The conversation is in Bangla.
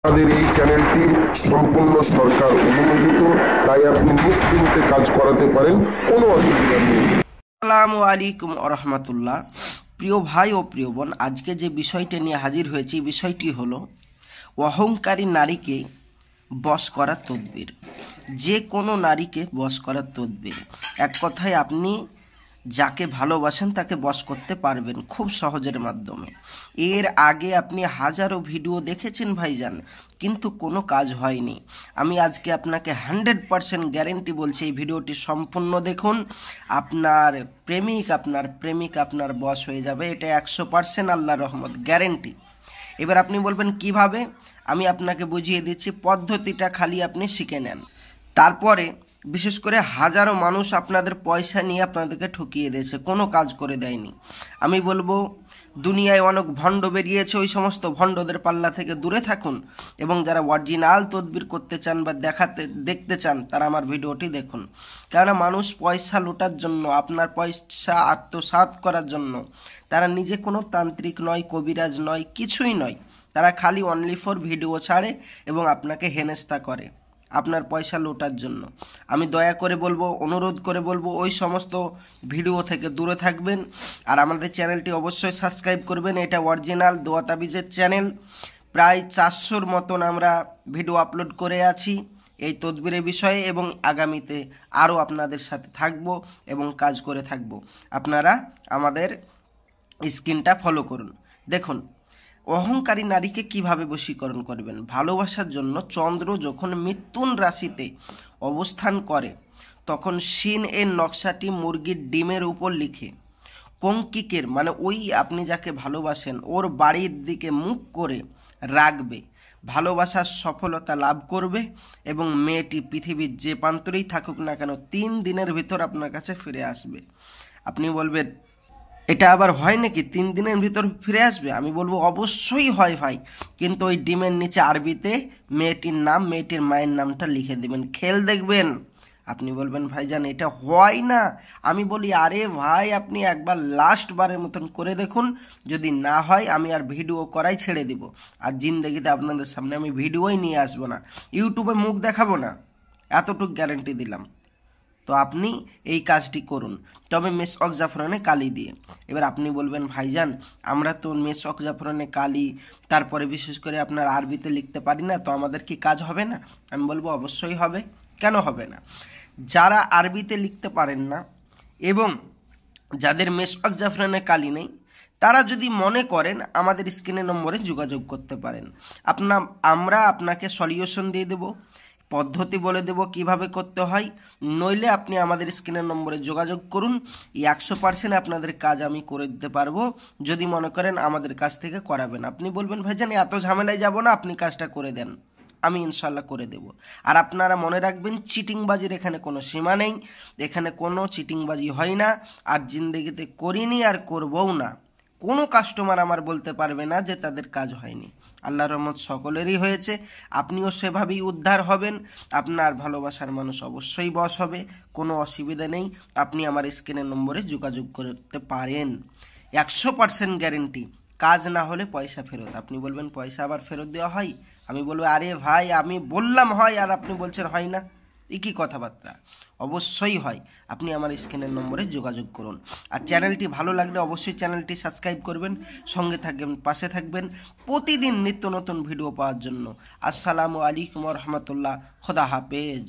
আমাদের এই চ্যানেলটি সম্পূর্ণ সরকার অনুমোদিত, তাই আপনি নিশ্চিন্তে কাজ করাতে পারেন, কোনো অসুবিধা নেই। আসসালামু আলাইকুম রহমতুল্লাহ। প্রিয় ভাই ও প্রিয় বোন, আজকে যে বিষয়টা নিয়ে হাজির হয়েছি, বিষয়টি হলো অহংকারী নারীকে বশ করার তদবির। যে কোনো নারীকে বশ করার তদবির। এক কথায় আপনি যাকে ভালোবাসেন তাকে বশ করতে পারবেন খুব সহজের মাধ্যমে। এর আগে আপনি হাজারো ভিডিও দেখেছেন ভাইজান, কিন্তু কোনো কাজ হয়নি। আমি আজকে আপনাকে 100% গ্যারেন্টি বলছি, এই ভিডিওটি সম্পূর্ণ দেখুন, আপনার প্রেমিক আপনার বশ হয়ে যাবে। এটা 100% আল্লাহর রহমত, গ্যারেন্টি। এবার আপনি বলবেন কিভাবে, আমি আপনাকে বুঝিয়ে দিচ্ছি। পদ্ধতিটা খালি আপনি শিখে নেন। তারপরে বিশেষ করে হাজারো মানুষ আপনাদের পয়সা নিয়ে আপনাদেরকে ঠকিয়ে দিয়েছে, কোনো কাজ করে দেয়নি। আমি বলবো দুনিয়ায় অনেক ভণ্ড বেরিয়েছে, ওই সমস্ত ভণ্ডদের পাল্লা থেকে দূরে থাকুন, এবং যারা অরিজিনাল তদবির করতে চান বা দেখতে চান তারা আমার ভিডিওটি দেখুন। কেননা মানুষ পয়সা লুটার জন্য, আপনার পয়সা আত্মসাৎ করার জন্য, তারা নিজে কোনো তান্ত্রিক নয়, কবিরাজ নয়, কিছুই নয়। তারা খালি অনলি ফর ভিডিও ছাড়ে এবং আপনাকে হেনস্থা করে আপনার পয়সা লুটার জন্য। আমি দয়া করে বলবো, অনুরোধ করে বলবো, ওই সমস্ত ভিডিও থেকে দূরে থাকবেন। আর আমাদের চ্যানেলটি অবশ্যই সাবস্ক্রাইব করবেন। এটা অরিজিনাল দোয়া তাবিজের চ্যানেল। প্রায় 400-র মতন আমরা ভিডিও আপলোড করে আছি এই তদবিরের বিষয়ে, এবং আগামীতে আরও আপনাদের সাথে থাকব এবং কাজ করে থাকব। আপনারা আমাদের স্ক্রিনটা ফলো করুন। দেখুন, অহংকারী নারীকে কিভাবে বশীকরণ করবেন। ভালোবাসার জন্য চন্দ্র যখন মিথুন রাশিতে অবস্থান করে, তখন সিন এর নকশাটি মুরগির ডিমের উপর লিখে কঙ্কিকের, মানে ওই আপনি যাকে ভালোবাসেন ওর বাড়ির দিকে মুখ করে রাখবে। ভালোবাসার সফলতা লাভ করবে এবং মেয়েটি পৃথিবীর যে প্রান্তরেই থাকুক না কেন 3 দিনের ভিতর আপনার কাছে ফিরে আসবে। আপনি বলবেন এটা আবার হয় নাকি, 3 দিনের ভিতর ফিরে আসবে? আমি বলবো অবশ্যই হয় ভাই, কিন্তু ওই ডিমের নিচে আরবিতে মেয়েটির নাম, মেয়েটির মায়ের নামটা লিখে দেবেন, খেল দেখবেন। আপনি বলবেন ভাইজান এটা হয় না। আমি বলি আরে ভাই, আপনি একবার লাস্ট বারের মতন করে দেখুন, যদি না হয় আমি আর ভিডিও করাই ছেড়ে দিব। আর জিন্দেগিতে আপনাদের সামনে আমি ভিডিওই নিয়ে আসবো না, ইউটিউবে মুখ দেখাবো না, এতটুকু গ্যারেন্টি দিলাম। তো আপনি এই কাজটি করুন, তবে মেশক জাফরানে কালি দিয়ে। এবার আপনি বলবেন ভাইজান আমরা তো মেশক জাফরানে কালি, তারপরে বিশেষ করে আপনার আরবিতে লিখতে পারি না, তো আমাদের কি কাজ হবে না? আমি বলবো অবশ্যই হবে। কেন হবে না? যারা আরবিতে লিখতে পারেন না এবং যাদের মেশক জাফরানে কালি নেই, তারা যদি মনে করেন আমাদের স্ক্রিনের নম্বরে যোগাযোগ করতে পারেন। আমরা আপনাকে সলিউশন দিয়ে দেব, পদ্ধতি বলে দেব কিভাবে করতে হয়। নইলে আপনি আমাদের স্ক্রিনের নম্বরে যোগাযোগ করুন, 100% আপনাদের কাজ আমি করে দিতে পারবো, যদি মনে করেন আমাদের কাছ থেকে করাবেন। আপনি বলবেন ভাইজান এত ঝামেলায় যাব না, আপনি কাজটা করে দেন, আমি ইনশাল্লাহ করে দেব। আর আপনারা মনে রাখবেন, চিটিংবাজির এখানে কোনো সীমা নেই, এখানে কোনো চিটিংবাজি হয় না, আর জিন্দেগিতে করিনি আর করবও না। কোনো কাস্টমার আমার বলতে পারবে না যে তাদের কাজ হয়নি। আল্লাহর রহমত সকলেরই হয়েছে, আপনিও সেভাবেই উদ্ধার হবেন। আপনার ভালোবাসার মানুষ অবশ্যই বশ হবে, কোনো অসুবিধা নেই। আপনি আমার স্ক্রিনের নম্বরে যোগাযোগ করতে পারেন, 100% গ্যারেন্টি। কাজ না হলে পয়সা ফেরত। আপনি বলবেন পয়সা আবার ফেরত দেওয়া হয়? আমি বলবো আরে ভাই আমি বললাম হয় আর আপনি বলছেন হয় না, একই কথাবার্তা। অবশ্যই হয়। আপনি আমার স্ক্রিনের নম্বরে যোগাযোগ করুন। আর চ্যানেলটি ভালো লাগলে অবশ্যই চ্যানেলটি সাবস্ক্রাইব করবেন, সঙ্গে থাকবেন, পাশে থাকবেন প্রতিদিন নিত্য নতুন ভিডিও পাওয়ার জন্য। আসসালামু আলাইকুম রহমতুল্লাহ, খোদা হাফেজ।